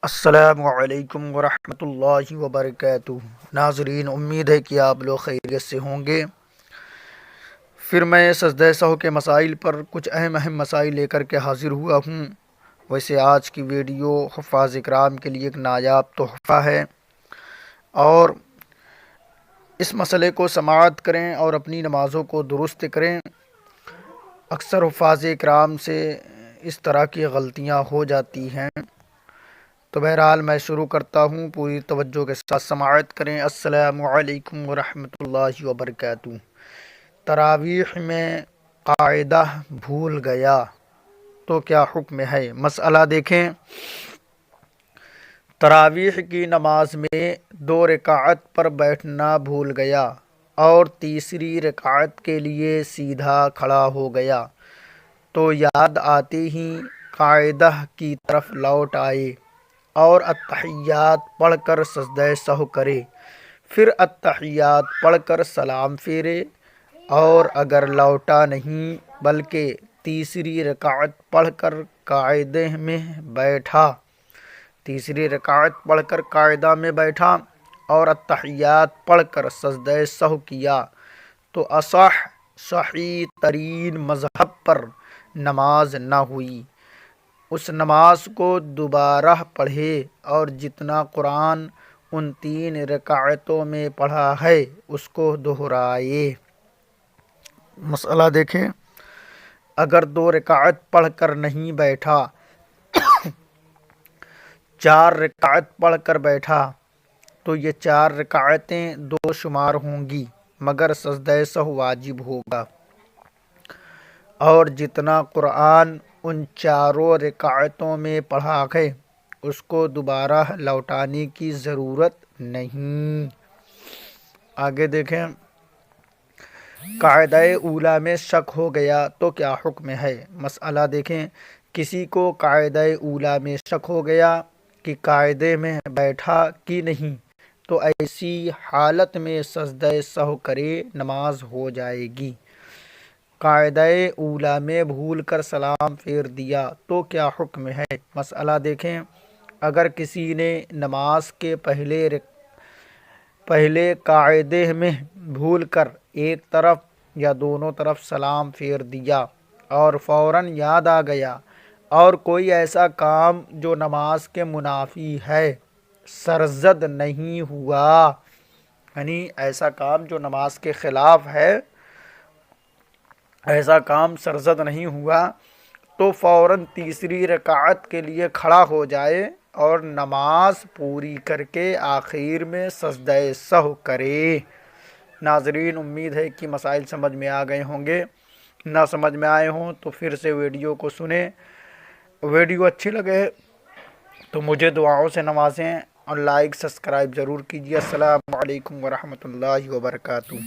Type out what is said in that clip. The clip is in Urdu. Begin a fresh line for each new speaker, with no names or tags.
السلام علیکم ورحمۃ اللہ وبرکاتہ۔ ناظرین، امید ہے کہ آپ لوگ خیریت سے ہوں گے۔ پھر میں سجدہ سہو کے مسائل پر کچھ اہم مسائل لے کر کے حاضر ہوا ہوں۔ ویسے آج کی ویڈیو حفاظ اکرام کے لیے ایک نایاب تحفہ ہے، اور اس مسئلے کو سماعت کریں اور اپنی نمازوں کو درست کریں۔ اکثر حفاظ اکرام سے اس طرح کی غلطیاں ہو جاتی ہیں، تو بہرحال میں شروع کرتا ہوں، پوری توجہ کے ساتھ سماعت کریں۔ السلام علیکم ورحمۃ اللہ وبرکاتہ۔ تراویح میں قاعدہ بھول گیا تو کیا حکم ہے؟ مسئلہ دیکھیں۔ تراویح کی نماز میں 2 رکعت پر بیٹھنا بھول گیا اور تیسری رکعت کے لیے سیدھا کھڑا ہو گیا، تو یاد آتے ہی قاعدہ کی طرف لوٹ آئے اور التحیات پڑھ کر سجدہ سہو کرے، پھر التحیات پڑھ کر سلام پھیرے، اور اگر لوٹا نہیں بلکہ تیسری رکعت پڑھ کر قاعدے میں بیٹھا، اور التحیات پڑھ کر سجدہ سہو کیا، تو صحیح ترین مذہب پر نماز نہ ہوئی۔ اس نماز کو دوبارہ پڑھے اور جتنا قرآن ان 3 رکعتوں میں پڑھا ہے اس کو دہرائے۔ مسئلہ دیکھیں۔ اگر 2 رکعت پڑھ کر نہیں بیٹھا، 4 رکعت پڑھ کر بیٹھا، تو یہ 4 رکعتیں 2 شمار ہوں گی، مگر سجدہ سہو واجب ہوگا، اور جتنا قرآن ان 4 رکعتوں میں پڑھا ہے اس کو دوبارہ لوٹانے کی ضرورت نہیں۔ آگے دیکھیں۔ قاعدہ اولیٰ میں شک ہو گیا تو کیا حکم ہے؟ مسئلہ دیکھیں۔ کسی کو قاعدہ اولیٰ میں شک ہو گیا کہ قاعدے میں بیٹھا کہ نہیں، تو ایسی حالت میں سجدہ سہو کرے، نماز ہو جائے گی۔ قاعدہ اولیٰ میں بھول کر سلام پھیر دیا تو کیا حکم ہے؟ مسئلہ دیکھیں۔ اگر کسی نے نماز کے پہلے قاعدے میں بھول کر ایک طرف یا دونوں طرف سلام پھیر دیا اور فوراً یاد آ گیا، اور کوئی ایسا کام جو نماز کے منافی ہے سرزد نہیں ہوا، یعنی ایسا کام جو نماز کے خلاف ہے، ایسا کام سرزد نہیں ہوا، تو فوراً تیسری رکعت کے لیے کھڑا ہو جائے اور نماز پوری کر کے آخر میں سجدہ سہو کرے۔ ناظرین، امید ہے کہ مسائل سمجھ میں آ گئے ہوں گے۔ نہ سمجھ میں آئے ہوں تو پھر سے ویڈیو کو سنیں۔ ویڈیو اچھی لگے تو مجھے دعاؤں سے نوازیں اور لائک سبسکرائب ضرور کیجیے۔ السلام علیکم ورحمۃ اللہ وبرکاتہ۔